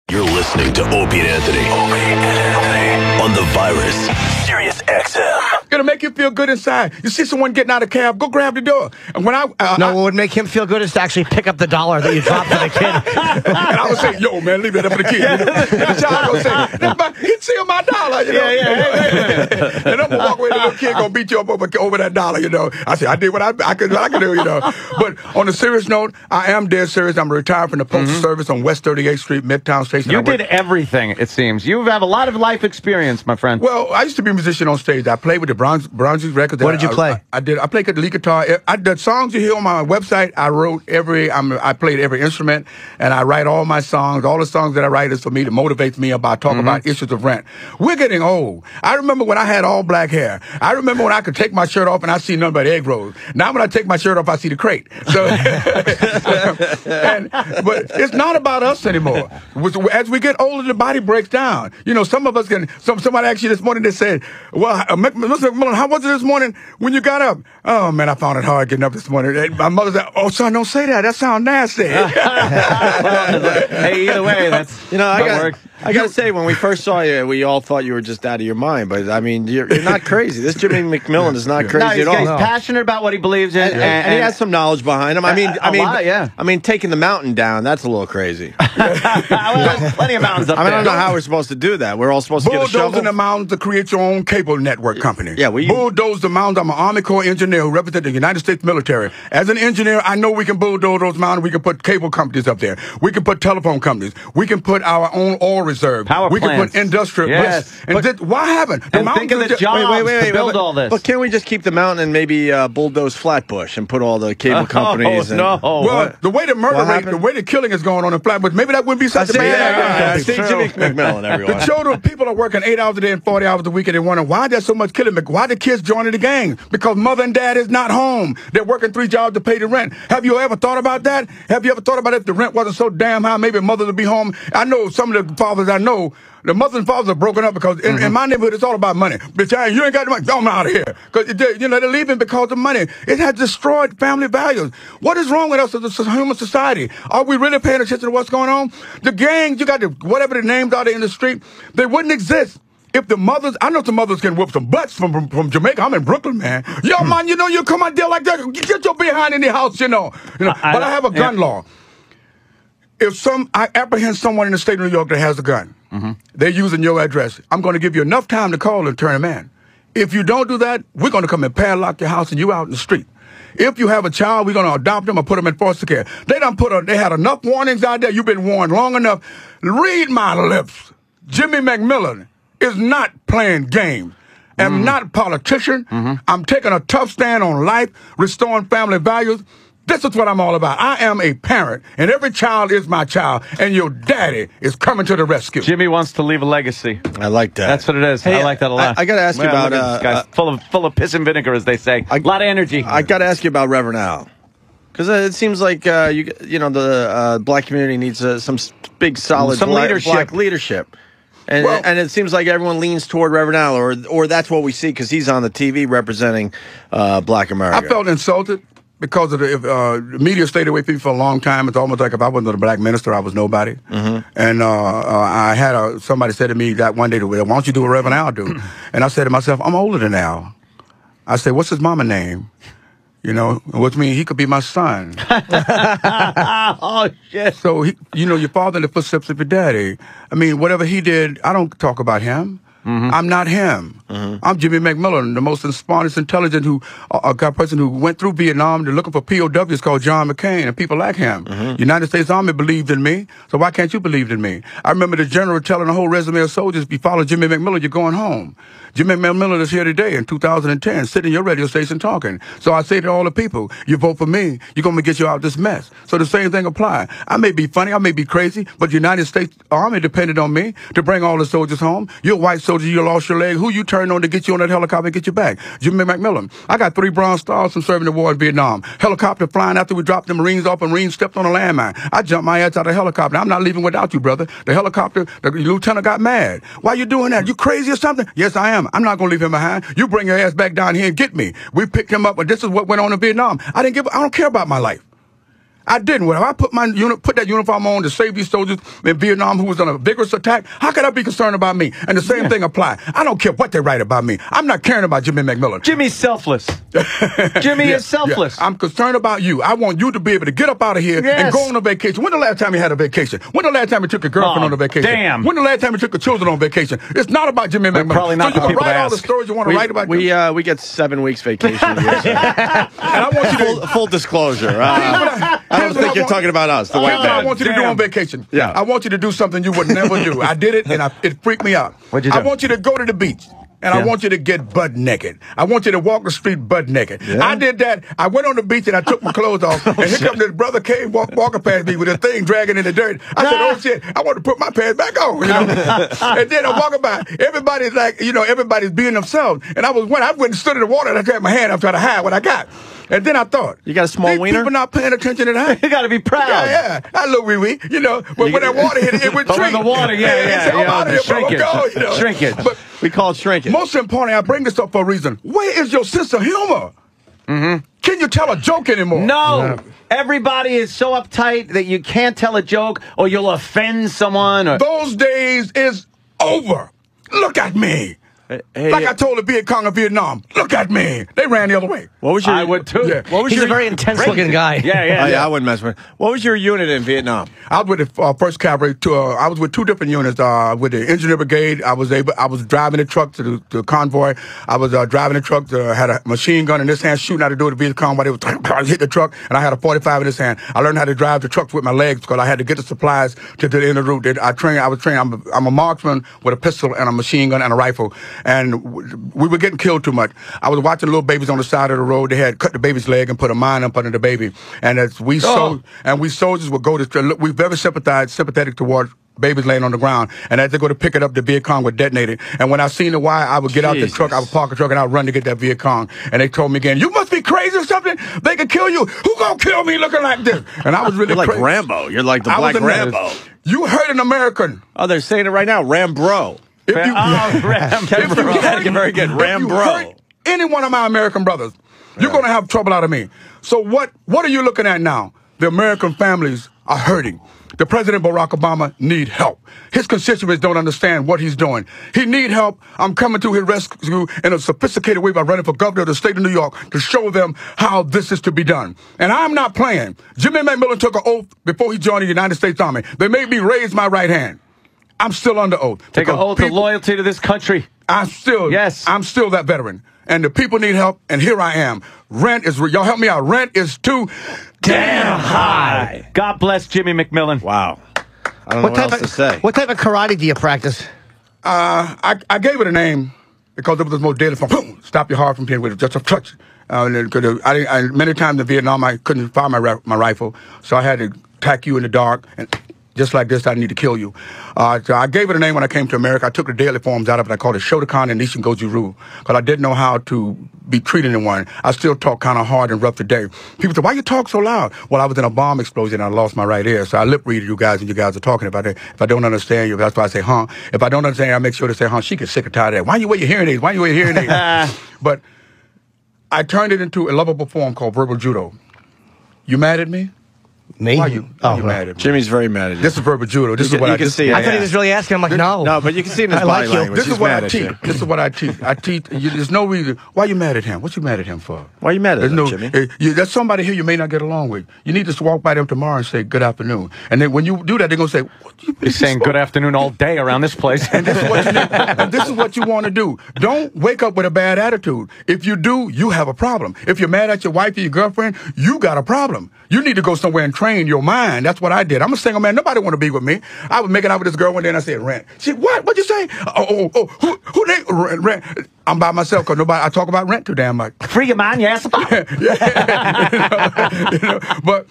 You're listening to Opie and Anthony. On the virus, Sirius-XM. Gonna make you feel good inside. You see someone getting out of a cab, go grab the door. And when what would make him feel good is to actually pick up the $1 that you dropped for the kid. And I would say, yo, man, leave it up for the kid. You know? And the child gonna say, he'd steal my $1, you know? Yeah. And I'm gonna walk away, the little kid gonna beat you up over that $1, you know? I said, I did what I could do, you know? But on a serious note, I am dead serious. I'm retired from the Postal Service on West 38th Street, Midtown Station. You did everything, it seems. You have a lot of life experience, my friend. Well, I used to be a musician on stage. I played with the Bronzes records. What did you play? I played the lead guitar. The songs you hear on my website, I wrote I played every instrument, and I write all my songs. All the songs that I write is for me to motivate me about talking about issues of rent. We're getting old. I remember when I had all black hair. I remember when I could take my shirt off and I see nothing but egg rolls. Now when I take my shirt off, I see the crate. So, but it's not about us anymore. As we get older, the body breaks down. You know, some of us can. Somebody asked you this morning. They said, "Well, Mr. McMillan, how was it this morning when you got up?" "Oh man, I found it hard getting up this morning." And my mother said, "Oh son, don't say that. That sounds nasty." Hey, either way, that's I gotta say, when we first saw you, we all thought you were just out of your mind. But I mean, you're not crazy. This Jimmy McMillan is not crazy at all. He's passionate about what he believes in, and he has some knowledge behind him. I mean, taking the mountain down—that's a little crazy. Well, plenty of mountains up there. I don't know how we're supposed to do that. We're all supposed to get a shovel. Bulldozing the mountains to create your own cable network company. Yeah, bulldoze the mountains. I'm an Army Corps engineer who represents the United States military. As an engineer, I know we can bulldoze those mountains. We can put cable companies up there. We can put telephone companies. We can put our own oil reserve. We can put industrial. Yes. And why haven't the think of the jobs to build all this? But can't we just keep the mountain and maybe bulldoze Flatbush and put all the cable companies? Well, the way the murder rate, the way the killing is going on in Flatbush, maybe that wouldn't be such a bad idea. Jimmy McMillan, everyone. The children, people are working 8 hours a day and 40 hours a week, and they wonder why there's so much killing. Why the kids joining the gang? Because mother and dad is not home. They're working 3 jobs to pay the rent. Have you ever thought about that? Have you ever thought about if the rent wasn't so damn high, maybe mothers would be home? I know some of the fathers I know, the mothers and fathers are broken up because in my neighborhood, it's all about money. Bitch, you ain't got the money. I'm out of here. Because, they're leaving because of money. It has destroyed family values. What is wrong with us as a human society? Are we really paying attention to what's going on? The gangs, you got whatever the names are there in the street, they wouldn't exist. If the mothers, I know some mothers can whoop some butts from Jamaica. I'm in Brooklyn, man. Yo, man, you come out there like that, get your behind in the house, But I have a gun law. If I apprehend someone in the state of New York that has a gun, they're using your address, I'm going to give you enough time to call and turn them in. If you don't do that, we're going to come and padlock your house and you out in the street. If you have a child, we're going to adopt them or put them in foster care. They had enough warnings out there. You've been warned long enough. Read my lips. Jimmy McMillan is not playing games. I'm not a politician. I'm taking a tough stand on life, restoring family values. This is what I'm all about. I am a parent, and every child is my child, and your daddy is coming to the rescue. Jimmy wants to leave a legacy. I like that. That's what it is. Hey, I like that a lot. I got to ask you about this guy's full of piss and vinegar, as they say. A lot of energy. I got to ask you about Reverend Al, because it seems like the black community needs some big, solid black leadership. And it seems like everyone leans toward Reverend Al, or that's what we see because he's on the TV representing Black America. I felt insulted because of the media stayed away from me for a long time. It's almost like if I wasn't a black minister, I was nobody. And I had somebody said to me that one day, why don't you do what Reverend Al do? And I said to myself, I'm older than Al. I said, what's his mama name? Which means he could be my son. Oh, shit. So, your father in the footsteps of your daddy. I mean, whatever he did, I don't talk about him. I'm not him. I'm Jimmy McMillan, the most smartest, intelligent person who went through Vietnam. They're looking for POWs called John McCain and people like him. United States Army believed in me, so why can't you believe in me? I remember the general telling the whole resume of soldiers, if you follow Jimmy McMillan, you're going home. Jimmy McMillan is here today in 2010, sitting in your radio station talking. So I say to all the people, you vote for me, you're going to get you out of this mess. So the same thing applies. I may be funny, I may be crazy, but the United States Army depended on me to bring all the soldiers home. You're a white soldier, you lost your leg. Who you turned on to get you on that helicopter and get you back? Jimmy McMillan. I got 3 Bronze Stars from serving the war in Vietnam. Helicopter flying after we dropped the Marines off and Marines stepped on a landmine. I jumped my ass out of the helicopter. I'm not leaving without you, brother. The helicopter, the lieutenant got mad. Why you doing that? You crazy or something? Yes, I am. I'm not going to leave him behind. You bring your ass back down here and get me. We picked him up, and this is what went on in Vietnam. I don't care about my life. I didn't. Well, if I put that uniform on to save these soldiers in Vietnam who was on a vigorous attack, how could I be concerned about me? And the same thing apply. I don't care what they write about me. I'm not caring about Jimmy McMillan. Jimmy's selfless. Jimmy is selfless. I'm concerned about you. I want you to be able to get up out of here and go on a vacation. When the last time you had a vacation? When the last time you took a girlfriend on a vacation? Damn. When the last time you took the children on vacation? It's not about Jimmy McMillan. Probably not. So you can write all the stories you want to write about. We get 7 weeks vacation. And I want you to full disclosure. I don't think you're talking about us. The white Here's what I want you to do on vacation. Yeah. I want you to do something you would never do. I did it, and it freaked me out. What'd you do? I want you to go to the beach. And I want you to get butt naked. I want you to walk the street butt naked. Yeah. I did that. I went on the beach and I took my clothes off. And here comes this brother Cave walking past me with a thing dragging in the dirt. I said, oh shit, I want to put my pants back on. You know? And then I'm walking by. Everybody's like, everybody's being themselves. And I went and stood in the water and I grabbed my hand. I'm trying to hide what I got. And then I thought, you got a small wiener? People not paying attention to that. You got to be proud. Yeah. I look wee-wee, But when that water hit it would shrink. When the water, shrinkage. But we call it shrinkage. Most importantly, I bring this up for a reason. Where is your sense of humor? Mm-hmm. Can you tell a joke anymore? No. Everybody is so uptight that you can't tell a joke or you'll offend someone. Those days is over. Look at me. Hey, like I told the Viet Cong of Vietnam, look at me. They ran the other way. What was your? I would too. Yeah. What was He's a very intense-looking guy. Yeah, I wouldn't mess with him. What was your unit in Vietnam? I was with the 1st Cavalry. I was with 2 different units. With the Engineer Brigade, I was driving the truck to the convoy. I was driving the truck. Had a machine gun in this hand, shooting out the door to Viet Cong while they would hit the truck, and I had a 45 in this hand. I learned how to drive the trucks with my legs because I had to get the supplies to the end of the route. I was trained. I'm a marksman with a pistol and a machine gun and a rifle, and we were getting killed too much. I was watching little babies on the side of the road. They had cut the baby's leg and put a mine up under the baby. And as we soldiers would go to, we very sympathetic towards babies laying on the ground. And as they go to pick it up, the Viet Cong would detonate it. And when I seen the wire, I would get out the truck, I would park the truck, and I would run to get that Viet Cong. And they told me again, you must be crazy or something. They could kill you. Who gonna kill me looking like this? And I was really You're like crazy. Rambo. You're like the Black Rambo. You heard an American. Oh, they're saying it right now. Rambro. Very good. Rambro. Any one of my American brothers, you're going to have trouble out of me. So what are you looking at now? The American families are hurting. The President Barack Obama need help. His constituents don't understand what he's doing. He need help. I'm coming to his rescue in a sophisticated way by running for governor of the state of New York to show them how this is to be done. And I'm not playing. Jimmy McMillan took an oath before he joined the United States Army. They made me raise my right hand. I'm still under oath. Take an oath of loyalty to this country. I'm still that veteran. And the people need help, and here I am. Rent is, y'all help me out. Rent is too damn high. God bless Jimmy McMillan. Wow. I don't know what else to say. What type of karate do you practice? I gave it a name because it was more deadly. Boom, stop your heart from being with just a touch. Many times in Vietnam, I couldn't fire my rifle, so I had to attack you in the dark, and just like this, I need to kill you. So I gave it a name when I came to America. I took the deadly forms out of it. I called it Shotokan and Nishin Goju-Ryu because I didn't know how to be treated in one. I still talk kind of hard and rough today. People say, why you talk so loud? Well, I was in a bomb explosion and I lost my right ear. So I lip read you guys and you guys are talking about it. If I don't understand you, that's why I say, huh. If I don't understand, I make sure to say, huh. She gets sick and tired of that. Why you wear your hearing aids? Why you wear your hearing aids? But I turned it into a lovable form called verbal judo. You mad at me? Me? Why you mad at me? Jimmy's very mad at you. This is verbal judo. This is what I can see. I thought he was really asking. I'm like, no. No, but you can see in his body language. This is what I teach. This is what I teach. There's no reason. Why you mad at him? What you mad at him for? Why you mad at him, Jimmy? There's somebody here you may not get along with. You need to walk by them tomorrow and say, good afternoon. And then when you do that, they're going to say, what you He's saying good afternoon all day around this place. And this is what you need. And this is what you want to do. Don't wake up with a bad attitude. If you do, you have a problem. If you're mad at your wife or your girlfriend, you got a problem. You need to go somewhere and train your mind. That's what I did. I'm a single man. Nobody want to be with me. I was making out with this girl one day and I said, rent. She said, what? What'd you say? Who they rent? I'm by myself because I talk about rent too damn much. Free your mind, you ass about. But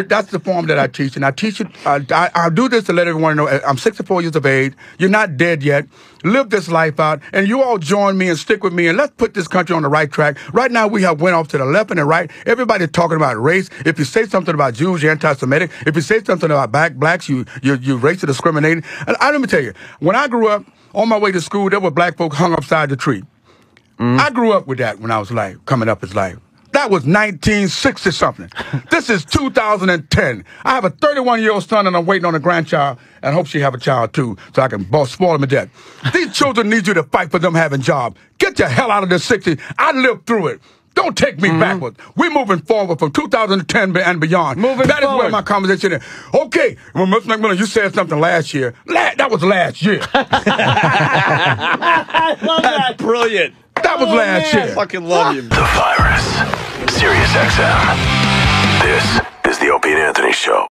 that's the form that I teach. And I teach it. I do this to let everyone know I'm 64 years of age. You're not dead yet. Live this life out. And you all join me and stick with me. And let's put this country on the right track. Right now, we have went off to the left and the right. Everybody's talking about race. If you say something about Jews, you're anti-Semitic. If you say something about blacks, you're racist discriminating. And let me tell you, when I grew up, on my way to school, there were black folks hung upside the tree. I grew up with that when I was coming up as life. That was 1960-something. This is 2010. I have a 31-year-old son, and I'm waiting on a grandchild, and I hope she have a child, too, so I can spoil them to death. These children need you to fight for them having jobs. Get the hell out of the 60s. I lived through it. Don't take me backwards. We're moving forward from 2010 and beyond. That is where my conversation is. Okay, well, Mr. McMillan, you said something last year. That was last year. I love that. Brilliant. That was last year. I fucking love you. The Virus. Sirius-XM. This is the Opie and Anthony Show.